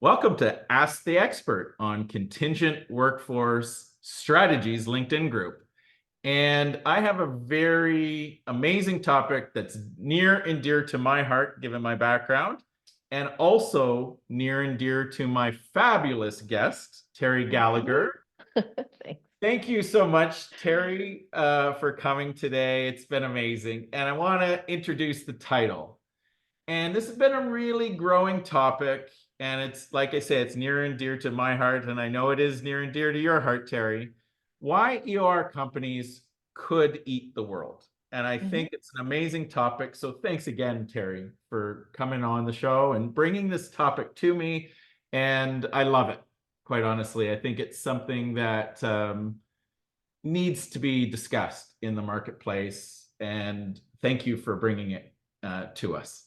Welcome to Ask the Expert on Contingent Workforce Strategies LinkedIn group. And I have a very amazing topic that's near and dear to my heart, given my background, and also near and dear to my fabulous guest, Terri Gallagher. Thanks. Thank you so much, Terri, for coming today. It's been amazing. And I want to introduce the title. And this has been a really growing topic. And it's, like I say, it's near and dear to my heart. And I know it is near and dear to your heart, Terri. Why EOR companies could eat the world. And I think it's an amazing topic. So thanks again, Terri, for coming on the show and bringing this topic to me. And I love it, quite honestly. I think it's something that needs to be discussed in the marketplace. And thank you for bringing it to us.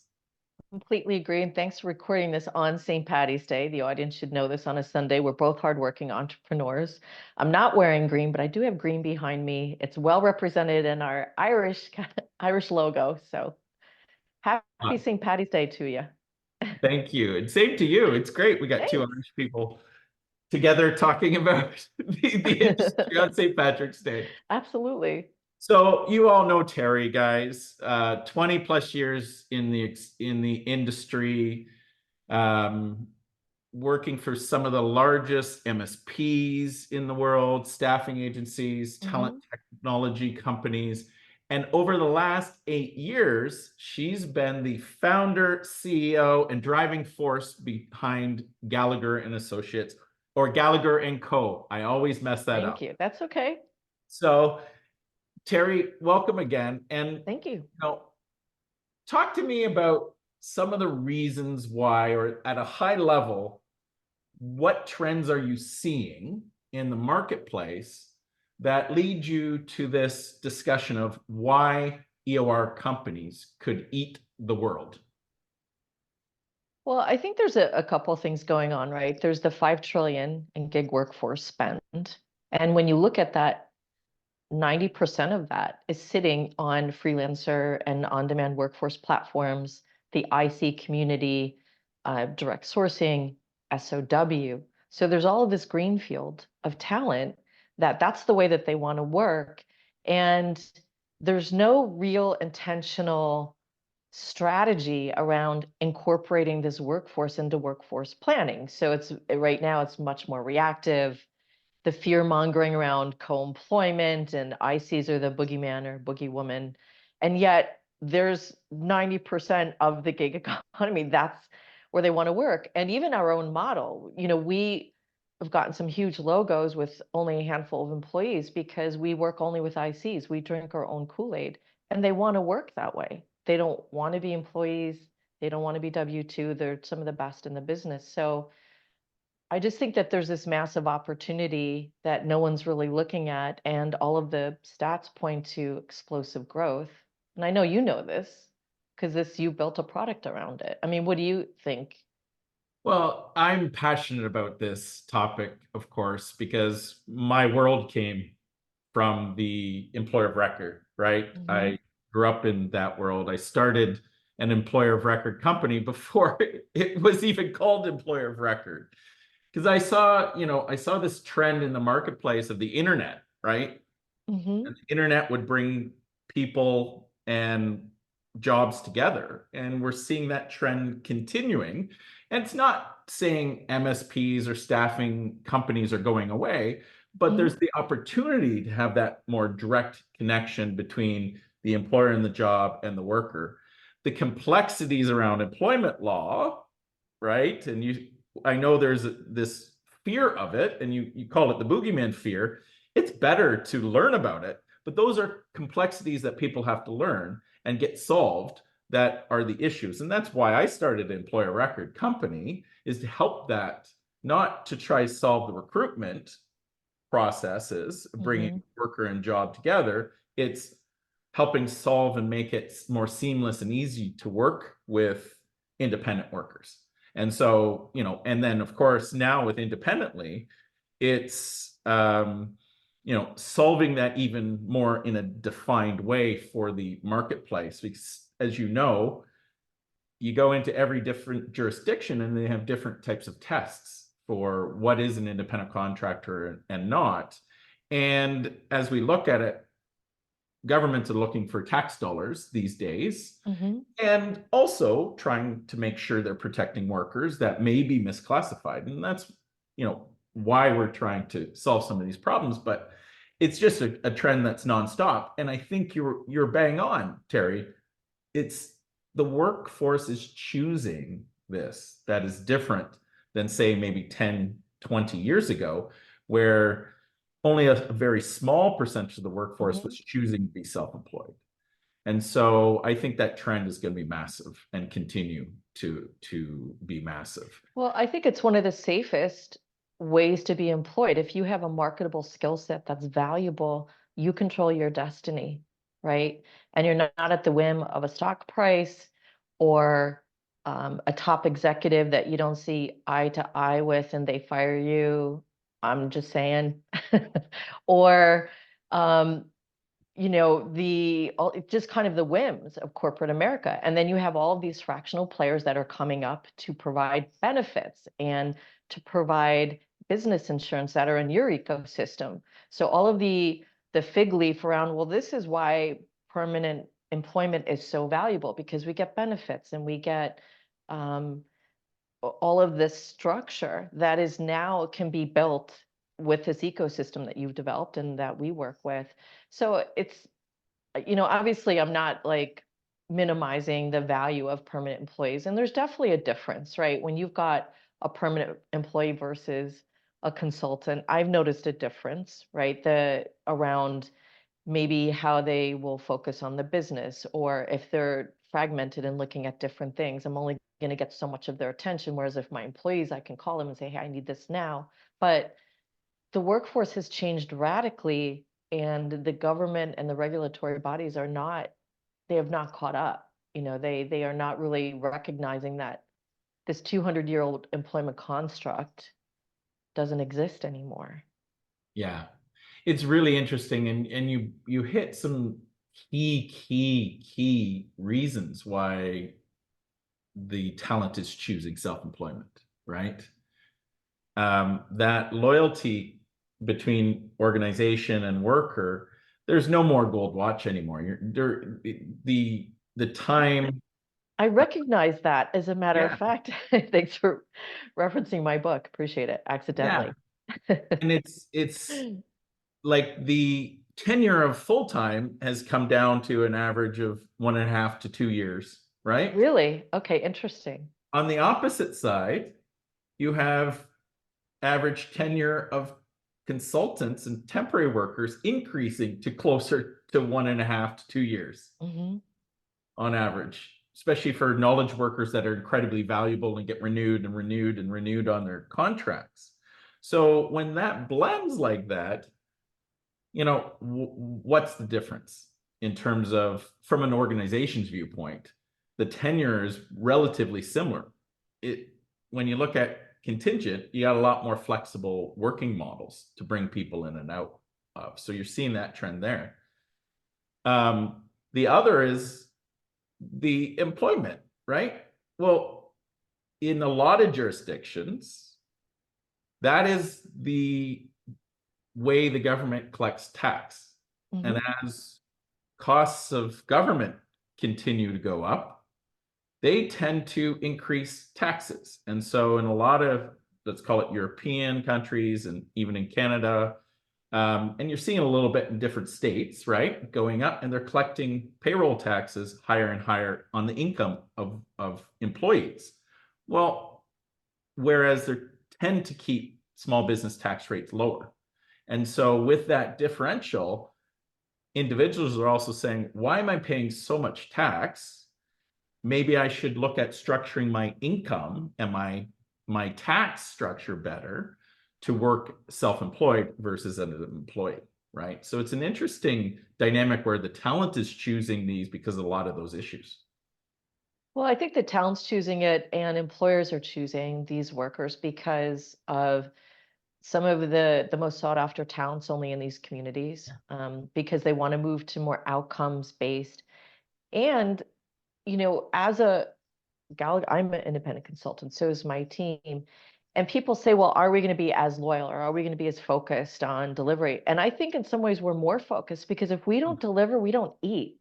Completely agree. And thanks for recording this on St. Patty's Day. The audience should know this on a Sunday. We're both hardworking entrepreneurs. I'm not wearing green, but I do have green behind me. It's well represented in our Irish logo. So happy St. Patty's Day to you. Thank you. And same to you. It's great. We got two Thanks. Irish people together talking about the industry on St. Patrick's Day. Absolutely. So you all know Terri, guys. 20 plus years in the industry, working for some of the largest MSPs in the world, staffing agencies, talent technology companies. And over the last 8 years, she's been the founder, CEO, and driving force behind Gallagher and Associates, or Gallagher and Co. I always mess that up. Thank you. That's okay. So, Terri, welcome again. And thank you. Talk to me about some of the reasons why, or at a high level, what trends are you seeing in the marketplace that lead you to this discussion of why EOR companies could eat the world? Well, I think there's a couple things going on, right? There's the 5 trillion in gig workforce spend. And when you look at that, 90% of that is sitting on freelancer and on-demand workforce platforms, the IC community, direct sourcing, SOW. So there's all of this greenfield of talent that's the way that they want to work. And there's no real intentional strategy around incorporating this workforce into workforce planning. So it's right now it's much more reactive. The fear mongering around co-employment and ICs are the boogeyman or boogie woman. And yet there's 90% of the gig economy, that's where they want to work. And even our own model, we have gotten some huge logos with only a handful of employees because we work only with ICs. We drink our own Kool-Aid and they want to work that way. They don't want to be employees. They don't want to be W-2. They're some of the best in the business. So I just think that there's this massive opportunity that no one's really looking at, and all of the stats point to explosive growth. And I know you know this because you built a product around it. I mean, what do you think? Well, I'm passionate about this topic, of course, because my world came from the employer of record, right? I grew up in that world. I started an employer of record company before it was even called employer of record. Because I saw this trend in the marketplace of the internet, right? And the internet would bring people and jobs together. And we're seeing that trend continuing. And it's not saying MSPs or staffing companies are going away, but there's the opportunity to have that more direct connection between the employer and the job and the worker. The complexities around employment law, right? And I know there's this fear of it, and you call it the boogeyman fear. It's better to learn about it, but those are complexities that people have to learn and get solved that are the issues. And that's why I started an employer record company, is to help that, not to try to solve the recruitment processes, bringing worker and job together. It's helping solve and make it more seamless and easy to work with independent workers. And so, and then of course, now with independently, it's, solving that even more in a defined way for the marketplace. Because as you know, you go into every different jurisdiction and they have different types of tests for what is an independent contractor and not. And as we look at it, governments are looking for tax dollars these days, and also trying to make sure they're protecting workers that may be misclassified. And that's, why we're trying to solve some of these problems. But it's just a trend that's nonstop. And I think you're bang on, Terri. It's the workforce is choosing this. That is different than, say, maybe 10, 20 years ago, where only a very small percentage of the workforce was choosing to be self-employed. And so I think that trend is going to be massive and continue to be massive. Well, I think it's one of the safest ways to be employed. If you have a marketable skill set that's valuable, you control your destiny, right? And you're not at the whim of a stock price or a top executive that you don't see eye to eye with and they fire you. I'm just saying. Or just kind of the whims of corporate America. And then you have all of these fractional players that are coming up to provide benefits and to provide business insurance that are in your ecosystem. So all of the fig leaf around, well, this is why permanent employment is so valuable, because we get benefits and we get all of this structure that is now can be built with this ecosystem that you've developed and that we work with. So it's, obviously I'm not like minimizing the value of permanent employees. And there's definitely a difference, right? When you've got a permanent employee versus a consultant, I've noticed a difference, right? Around maybe how they will focus on the business, or if they're fragmented and looking at different things, I'm only going to get so much of their attention. Whereas if my employees, I can call them and say, hey, I need this now. But the workforce has changed radically, and the government and the regulatory bodies they have not caught up. They are not really recognizing that this 200-year-old employment construct doesn't exist anymore. Yeah, it's really interesting, and you hit some key reasons why the talent is choosing self-employment, right? That loyalty between organization and worker, there's no more gold watch anymore. The time. I recognize that, as a matter of Yeah, fact. Thanks for referencing my book. Appreciate it. yeah, Accidentally. and it's like the tenure of full-time has come down to an average of 1.5 to 2 years, right? Really? Okay, interesting. On the opposite side, you have average tenure of consultants and temporary workers increasing to closer to 1.5 to 2 years on average, especially for knowledge workers that are incredibly valuable and get renewed and renewed and renewed on their contracts. So when that blends like that, what's the difference in terms of, from an organization's viewpoint, the tenure is relatively similar. When you look at Contingent, you got a lot more flexible working models to bring people in and out of. So you're seeing that trend there. The other is the employment, right? Well, in a lot of jurisdictions, that is the way the government collects tax. And as costs of government continue to go up, they tend to increase taxes. And so in a lot of, let's call it European countries, and even in Canada, and you're seeing a little bit in different states, right, going up, and they're collecting payroll taxes higher and higher on the income of employees. Well, whereas they tend to keep small business tax rates lower. And so with that differential, individuals are also saying, why am I paying so much tax? Maybe I should look at structuring my income and my tax structure better to work self-employed versus an employee, right? So it's an interesting dynamic where the talent is choosing these because of a lot of those issues. Well, I think the talent's choosing it, and employers are choosing these workers because of some of the most sought after talents only in these communities, because they want to move to more outcomes based. And, as Gallagher, I'm an independent consultant, so is my team. And people say, well, are we going to be as loyal or are we going to be as focused on delivery? And I think in some ways we're more focused because if we don't deliver, we don't eat.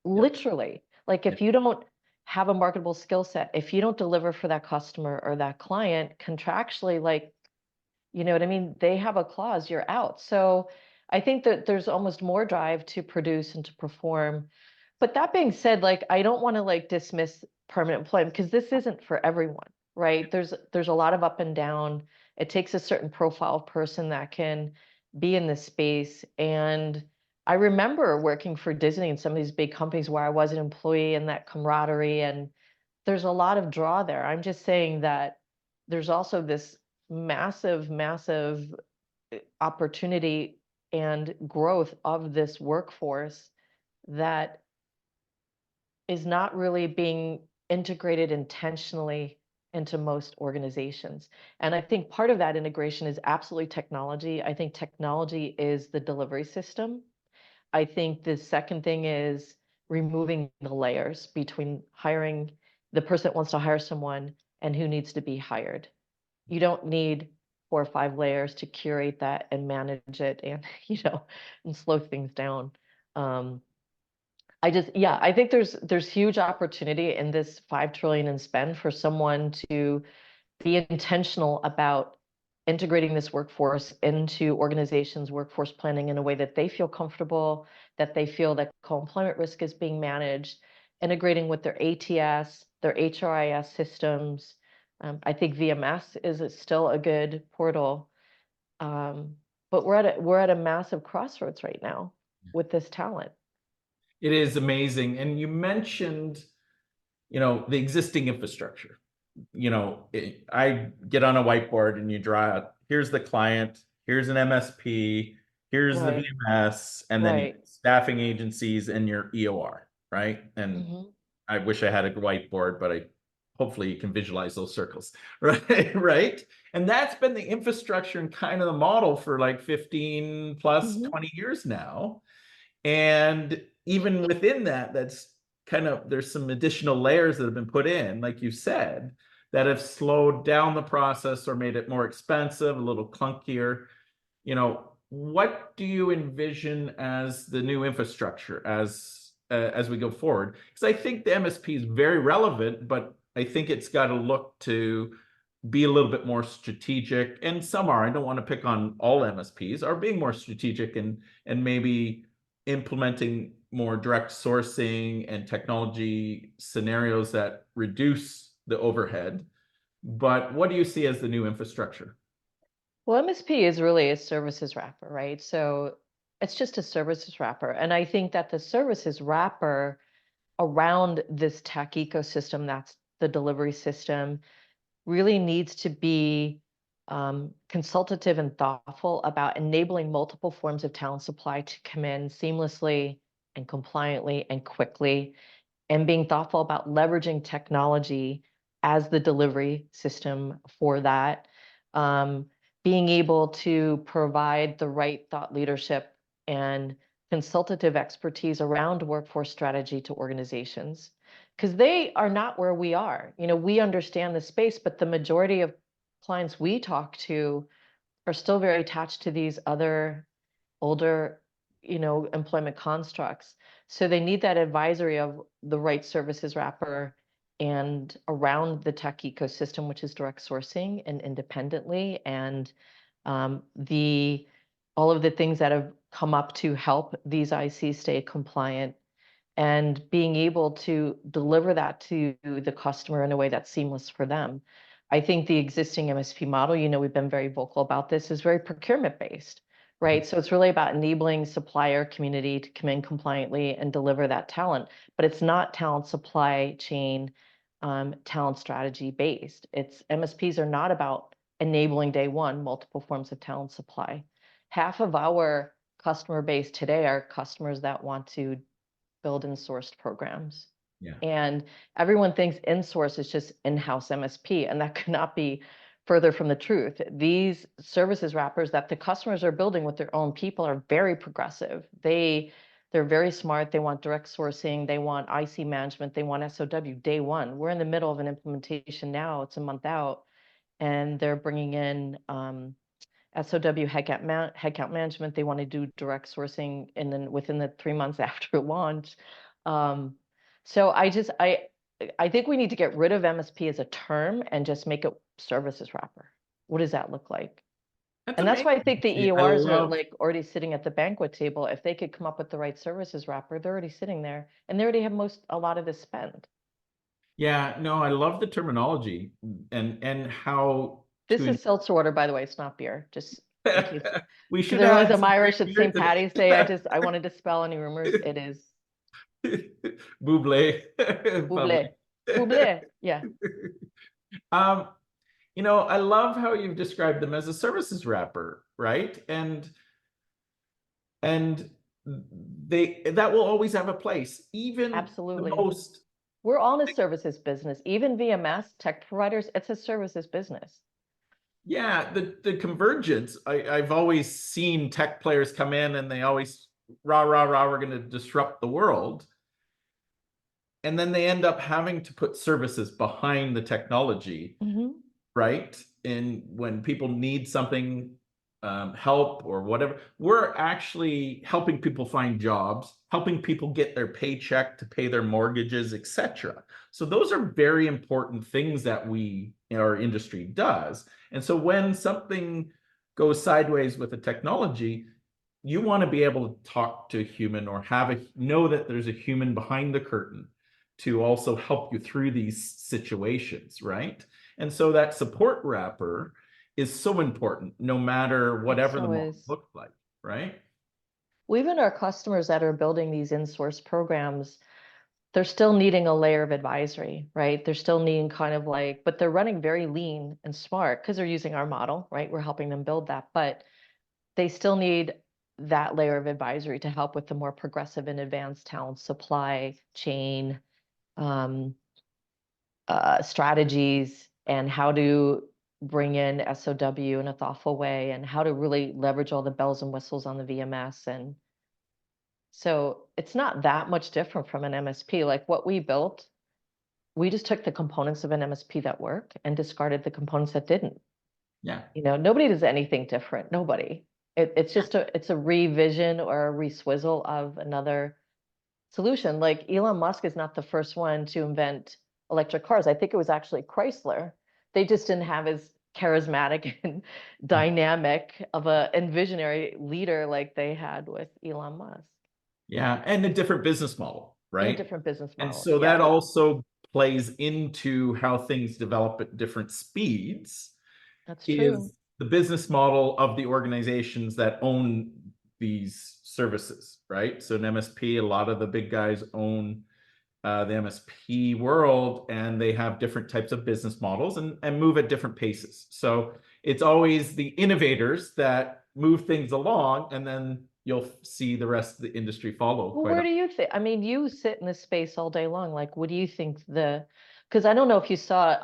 Yeah. Literally. Like if you don't have a marketable skill set, if you don't deliver for that customer or that client contractually, like, you know what I mean? They have a clause, you're out. So I think that there's almost more drive to produce and to perform. But that being said, like I don't want to like dismiss permanent employment because this isn't for everyone, right? There's a lot of up and down. It takes a certain profile of person that can be in this space. And I remember working for Disney and some of these big companies where I was an employee and that camaraderie, and there's a lot of draw there. I'm just saying that there's also this massive, massive opportunity and growth of this workforce that is not really being integrated intentionally into most organizations. And I think part of that integration is absolutely technology. I think technology is the delivery system. I think the second thing is removing the layers between hiring the person that wants to hire someone and who needs to be hired. You don't need 4 or 5 layers to curate that and manage it and, and slow things down. Um, yeah, I think there's huge opportunity in this 5 trillion in spend for someone to be intentional about integrating this workforce into organizations' workforce planning in a way that they feel comfortable, that they feel that co-employment risk is being managed, integrating with their ATS, their HRIS systems. I think VMS is still a good portal. Um, but we're at a massive crossroads right now with this talent. It is amazing. And you mentioned, the existing infrastructure. I get on a whiteboard and you draw out, here's the client, here's an MSP, here's the Right, VMS, and then you right. staffing agencies and your EOR, right? And Hmm. I wish I had a whiteboard, but hopefully you can visualize those circles, right? Right. And that's been the infrastructure and kind of the model for like 15 plus Hmm. 20 years now. And even within that, that's kind of, there's some additional layers that have been put in, like you said, that have slowed down the process or made it more expensive, a little clunkier. What do you envision as the new infrastructure as we go forward? Because I think the MSP is very relevant, but I think it's got to look to be a little bit more strategic. And some are, I don't want to pick on all MSPs, are being more strategic and maybe implementing more direct sourcing and technology scenarios that reduce the overhead. But what do you see as the new infrastructure? Well, MSP is really a services wrapper, right? So it's just a services wrapper. And I think that the services wrapper around this tech ecosystem, that's the delivery system, really needs to be consultative and thoughtful about enabling multiple forms of talent supply to come in seamlessly and compliantly and quickly, and being thoughtful about leveraging technology as the delivery system for that. Um, Being able to provide the right thought leadership and consultative expertise around workforce strategy to organizations, because they are not where we are. We understand the space, but the majority of clients we talk to are still very attached to these other older, employment constructs. So they need that advisory of the right services wrapper and around the tech ecosystem, which is direct sourcing and independently, and the all of the things that have come up to help these ICs stay compliant and being able to deliver that to the customer in a way that's seamless for them. I think the existing MSP model, we've been very vocal about this, is very procurement based, right? So it's really about enabling supplier community to come in compliantly and deliver that talent, but it's not talent supply chain, talent strategy based. It's MSPs are not about enabling day one multiple forms of talent supply. Half of our customer base today are customers that want to build in-sourced programs. Yeah. And everyone thinks in-source is just in-house MSP, and that could not be further from the truth. These services wrappers that the customers are building with their own people are very progressive. They They're very smart. They want direct sourcing. They want IC management. They want SOW day one. We're in the middle of an implementation now. It's a month out, and they're bringing in SOW headcount management. They want to do direct sourcing and then within the 3 months after launch. So I think we need to get rid of MSP as a term and just make it services wrapper. What does that look like? That's And that's amazing. why I think the I EORs are love, like already sitting at the banquet table. If they could come up with the right services wrapper, they're already sitting there and they already have a lot of this spend. yeah, no, I love the terminology and how This to is seltzer water, by the way. It's not beer, just in case, we because should I realize add I'm some Irish. great It's beer St. Patty's Day. today. I wanted to dispel any rumors. It is Buble. buble, Bubbly. buble. Yeah, Um, I love how you've described them as a services wrapper, right? And that will always have a place. Even the absolutely. most, We're all in a services business. Even VMS tech providers, it's a services business. yeah, the convergence. I've always seen tech players come in and they always rah rah rah, we're going to disrupt the world. And then they end up having to put services behind the technology, right? And when people need something, help or whatever, we're actually helping people find jobs, helping people get their paycheck to pay their mortgages, etc. So those are very important things that our industry does. And so when something goes sideways with the technology, you want to be able to talk to a human or know that there's a human behind the curtain to also help you through these situations, right? And so that support wrapper is so important, no matter It whatever the so model is. looks like, right? Well, even our customers that are building these in-source programs, they're still needing a layer of advisory, right? They're still needing kind of like, but they're running very lean and smart because they're using our model, right? We're helping them build that, but they still need that layer of advisory to help with the more progressive and advanced talent supply chain um, strategies and how to bring in SOW in a thoughtful way and how to really leverage all the bells and whistles on the VMS. And so it's not that much different from an MSP. Like what we built, we just took the components of an MSP that work and discarded the components that didn't. Yeah. Nobody does anything different. Nobody. It's a revision or a reswizzle of another solution. Like Elon Musk is not the first one to invent electric cars. I think it was actually Chrysler. They just didn't have as charismatic and dynamic of and visionary leader like they had with Elon Musk Yeah. And a different business model, in a right? different business And model. so Yeah, that also plays into how things develop at different speeds that's true. is the business model of the organizations that own these services, right? So an MSP, a lot of the big guys own the MSP world, and they have different types of business models and move at different paces. So it's always the innovators that move things along, and then you'll see the rest of the industry follow Well, quite where often. do you think? I mean, you sit in this space all day long. Like, what do you think because I don't know if you saw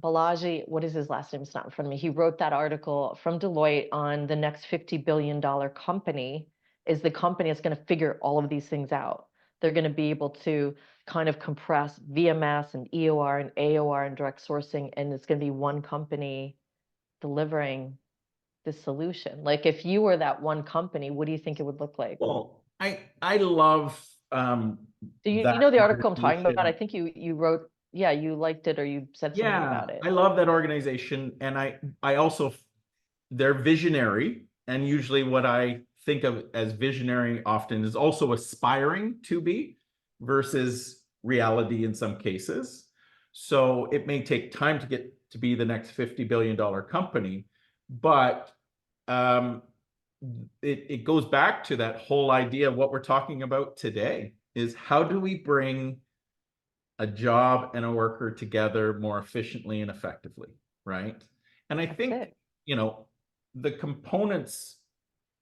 Balaji, what is his last name? It's not in front of me. He wrote that article from Deloitte on the next $50 billion company is the company that's going to figure all of these things out. They're going to be able to kind of compress VMS and EOR and AOR and direct sourcing, and it's going to be one company delivering this solution. Like, if you were that one company, what do you think it would look like? Well, I love Do you that know the article I'm talking about? I organization. think you wrote, yeah, you liked it or you said something Yeah, about it. I love that organization, and I also they're visionary, and usually what I think of as visionary often is also aspiring to be versus reality in some cases. So it may take time to get to be the next $50 billion company, but um, it goes back to that whole idea of what we're talking about today is how do we bring a job and a worker together more efficiently and effectively, right? And I That's think, it. the components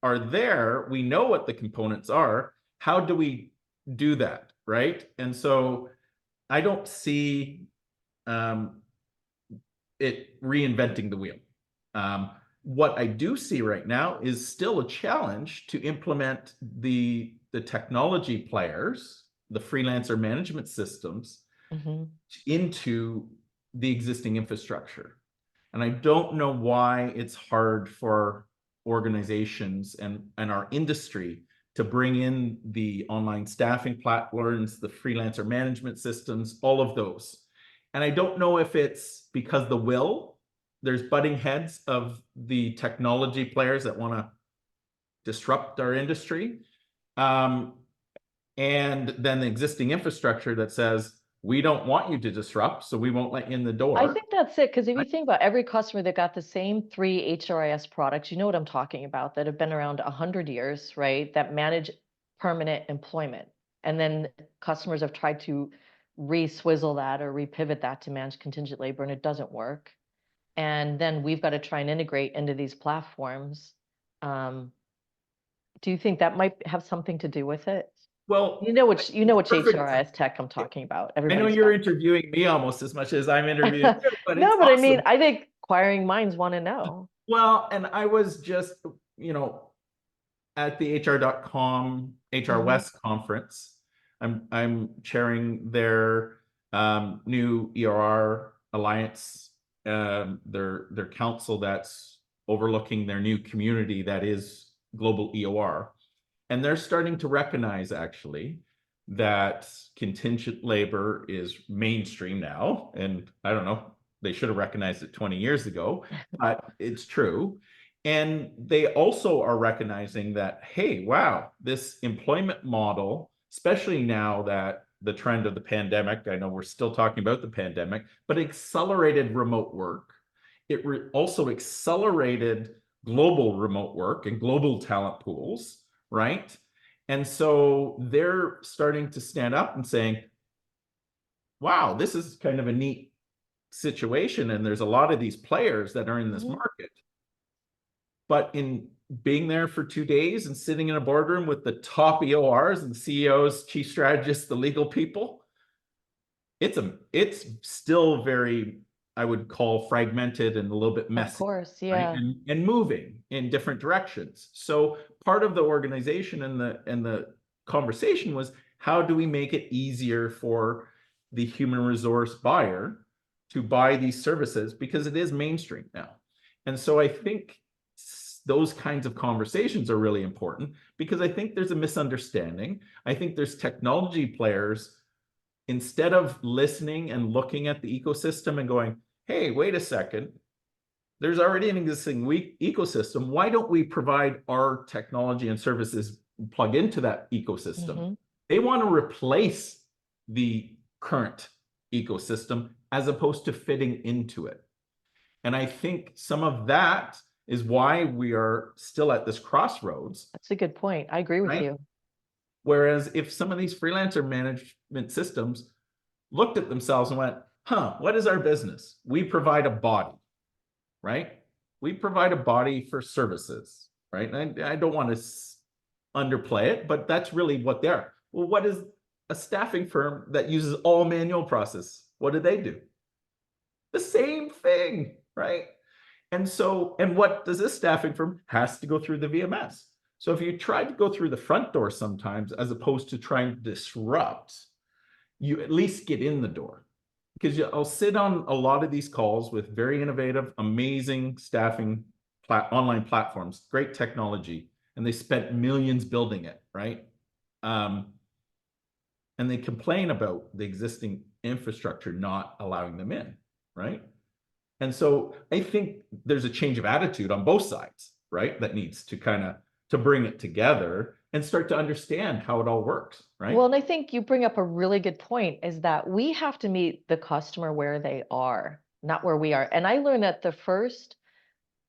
are there. We know what the components are. How do we do that, right? And so I don't see um, it reinventing the wheel. What I do see right now is still a challenge to implement the the technology players, the freelancer management systems, into the existing infrastructure. And I don't know why it's hard for organizations and our industry to bring in the online staffing platforms, the freelancer management systems, all of those. And I don't know if it's because there's butting heads of the technology players that want to disrupt our industry. And then the existing infrastructure that says, we don't want you to disrupt, so we won't let you in the door. I think that's it. Because if you think about every customer that got the same 3 HRIS products, you know what I'm talking about, that have been around 100 years, right? That manage permanent employment. And then customers have tried to re-swizzle that or repivot that to manage contingent labor, and it doesn't work. And then we've got to try and integrate into these platforms. Do you think that might have something to do with it? Well, you know which perfect. HRIS tech I'm talking about. I know Everybody's you're got interviewing me almost as much as I'm interviewing you, but it's No, but I mean, awesome. I think acquiring minds want to know. Well, and I was just, at the HR.com HR West conference. I'm chairing their new EOR alliance, their council that's overlooking their new community that is global EOR. And they're starting to recognize actually that contingent labor is mainstream now. And I don't know, they should have recognized it 20 years ago, but it's true. And they also are recognizing that, hey, wow, this employment model, especially now that the trend of the pandemic, I know we're still talking about the pandemic, but accelerated remote work. It also accelerated global remote work and global talent pools, right? And so they're starting to stand up and saying, wow, this is kind of a neat situation. And there's a lot of these players that are in this market. But in being there for 2 days and sitting in a boardroom with the top EORs and the CEOs, chief strategists, the legal people, it's still very, I would call, fragmented and a little bit messy. Of course, yeah. Right? And moving in different directions. So part of the organization and the conversation was, how do we make it easier for the human resource buyer to buy these services, because it is mainstream now. And so I think those kinds of conversations are really important, because I think there's a misunderstanding. I think there's technology players, instead of listening and looking at the ecosystem and going, hey, wait a second, there's already an existing ecosystem. Why don't we provide our technology and services plug into that ecosystem? They want to replace the current ecosystem as opposed to fitting into it. And I think some of that is why we are still at this crossroads. That's a good point. I agree with you. Whereas if some of these freelancer management systems looked at themselves and went, what is our business? We provide a body, right? We provide a body for services, right? And I don't want to underplay it, but that's really what they are. Well, what is a staffing firm that uses all manual process? What do they do? The same thing, right? And so, and what does this staffing firm has to go through the VMS? So if you try to go through the front door sometimes, as opposed to trying to disrupt, you at least get in the door. Because I'll sit on a lot of these calls with very innovative, amazing staffing online platforms, great technology, and they spent millions building it, right? And they complain about the existing infrastructure not allowing them in, right? And so I think there's a change of attitude on both sides, right? That needs to kind of to bring it together and start to understand how it all works, right? Well, and I think you bring up a really good point, is that we have to meet the customer where they are, not where we are. And I learned that the first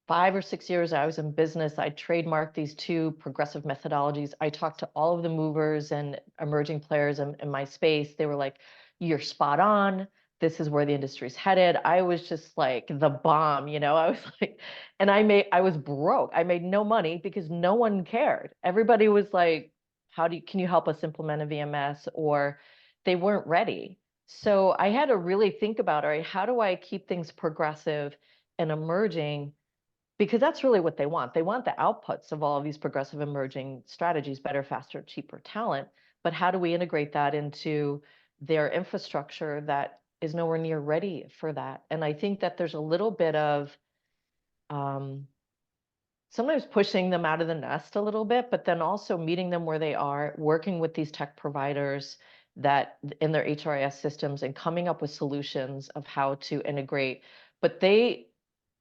5 or 6 years I was in business, I trademarked these 2 progressive methodologies. I talked to all of the movers and emerging players in my space. They were like, you're spot on. This is where the industry's headed. I was just like the bomb, I was like, and I was broke. I made no money because no one cared. Everybody was like, can you help us implement a VMS? Or they weren't ready. So I had to really think about, all right, how do I keep things progressive and emerging because that's really what they want. They want the outputs of all of these progressive emerging strategies, better, faster, cheaper talent. But how do we integrate that into their infrastructure that is nowhere near ready for that? And I think that there's a little bit of um, sometimes pushing them out of the nest a little bit, but then also meeting them where they are, working with these tech providers that in their HRIS systems and coming up with solutions of how to integrate. But they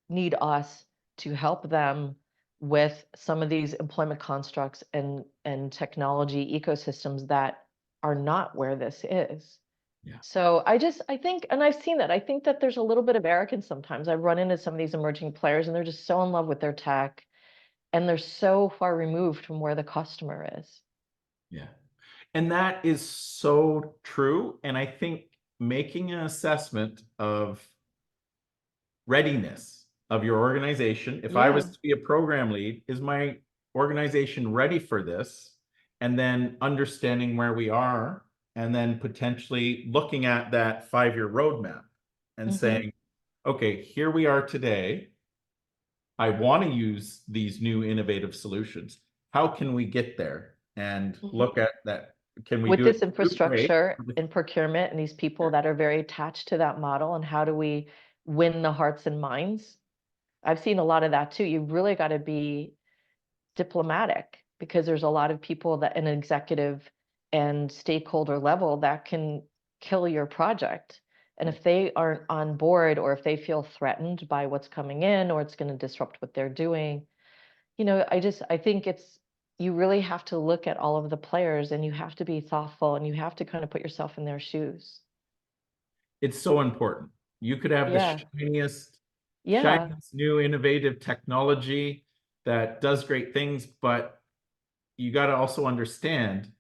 need us to help them with some of these employment constructs and technology ecosystems that are not where this is. Yeah. So I think, and I've seen that, I think that there's a little bit of arrogance sometimes. I've run into some of these emerging players and they're just so in love with their tech and they're so far removed from where the customer is. Yeah. And that is so true. And I think making an assessment of readiness of your organization, if I was Yeah. to be a program lead, is my organization ready for this? And then understanding where we are, and then potentially looking at that 5-year roadmap and Mm-hmm. saying, okay, here we are today. I want to use these new innovative solutions. How can we get there? And Mm-hmm. look at that. Can we With do it this in a group way? infrastructure and procurement and these people Yeah. that are very attached to that model, and how do we win the hearts and minds? I've seen a lot of that too. You really got to be diplomatic because there's a lot of people that an executive and stakeholder level that can kill your project. And if they aren't on board or if they feel threatened by what's coming in or it's going to disrupt what they're doing, I think you really have to look at all of the players and you have to be thoughtful and you have to kind of put yourself in their shoes. It's so important. You could have the Yeah. Yeah. shiniest new innovative technology that does great things, but you got to also understand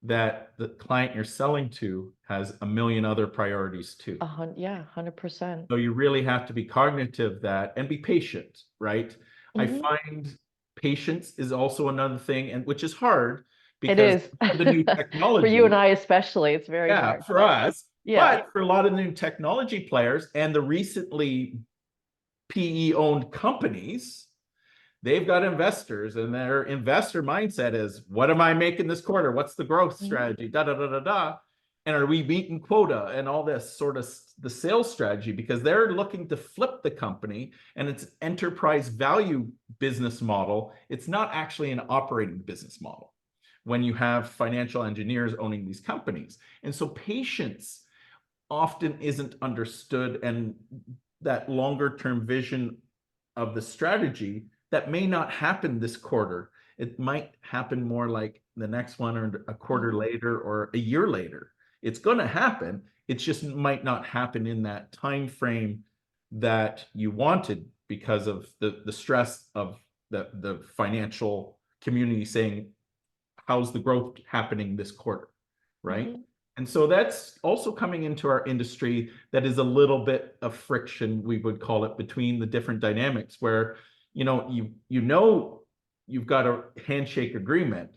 that the client you're selling to has a million other priorities too. Yeah, 100%. So you really have to be cognitive of that and be patient, right? I Hmm. find patience is also another thing, and which is hard It because is. of the new For you and technology. I especially, it's very Yeah, hard, for but us, yeah. but for a lot of new technology players and the recently PE owned companies, they've got investors, and their investor mindset is, what am I making this quarter? What's the growth Mhm. strategy? Da da da da da. And are we meeting quota and all this sort of the sales strategy? Because they're looking to flip the company and it's enterprise value business model. It's not actually an operating business model when you have financial engineers owning these companies. And so patience often isn't understood, and that longer term vision of the strategy that may not happen this quarter. It might happen more like the next one or a quarter Mhm. later or a year later. It's going to happen. It just might not happen in that time frame that you wanted because of the stress of the financial community saying, how's the growth happening this quarter, right? Mhm. And so that's also coming into our industry, that is a little bit of friction, we would call it, between the different dynamics where, you've got a handshake agreement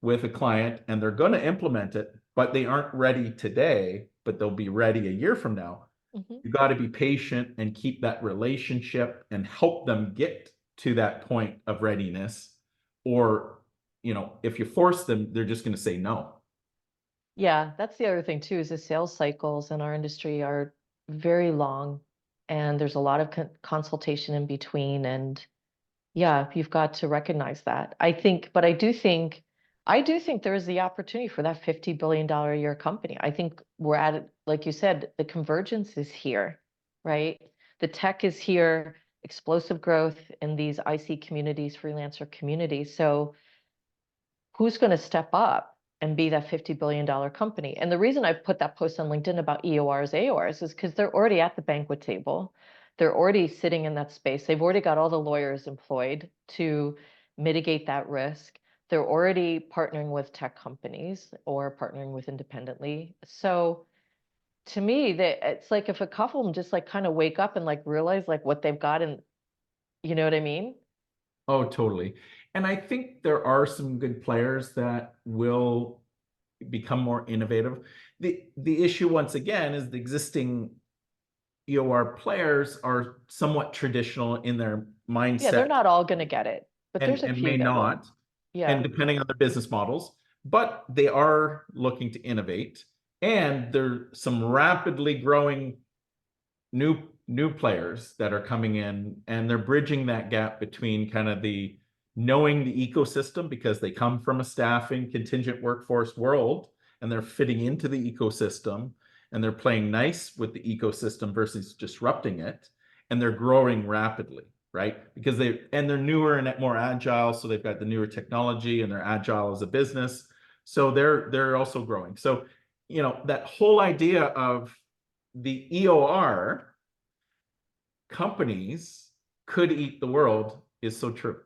with a client and they're going to implement it, but they aren't ready today, but they'll be ready a year from now. Mhm. You got to be patient and keep that relationship and help them get to that point of readiness. Or, if you force them, they're just going to say no. Yeah, that's the other thing too, is the sales cycles in our industry are very long and there's a lot of consultation in between. And yeah, you've got to recognize that. But I do think there is the opportunity for that $50 billion a year company. I think we're at it, like you said, the convergence is here, right? The tech is here, explosive growth in these IC communities, freelancer communities. So who's going to step up and be that $50 billion company? And the reason I put that post on LinkedIn about EORs, AORs is because they're already at the banquet table. They're already sitting in that space. They've already got all the lawyers employed to mitigate that risk. They're already partnering with tech companies or partnering with independently. So to me, it's like if a couple of them just like kind of wake up and like realize like what they've got, and you know what I mean? Oh, totally. And I think there are some good players that will become more innovative. The issue once again is the existing EOR players are somewhat traditional in their Yeah, they're mindset not all going to get it, but there's a and few may that will. not, and Yeah. depending on their business models, but they are looking to innovate. And there's some rapidly growing new players that are coming in, and they're bridging that gap between kind of the knowing the ecosystem because they come from a staffing contingent workforce world and they're fitting into the ecosystem and they're playing nice with the ecosystem versus disrupting it, and they're growing rapidly, right? Because they're newer and more agile, so they've got the newer technology and they're agile as a business, so they're also growing. So that whole idea of the EOR companies could eat the world is so true.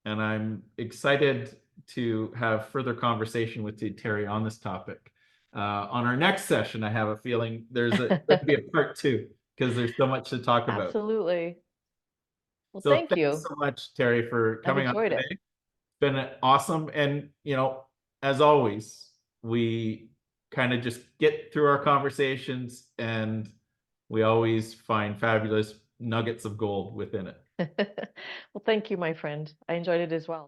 And I'm excited to have further conversation with you, Terri, on this topic. On our next session, I have a feeling there's going to be a part two because there's so much to talk about. Absolutely. Well, So thank thanks you. so much, Terri, for I've coming on enjoyed today. it. It's been awesome. And, as always, we kind of just get through our conversations and we always find fabulous nuggets of gold within it. Well, thank you, my friend. I enjoyed it as well.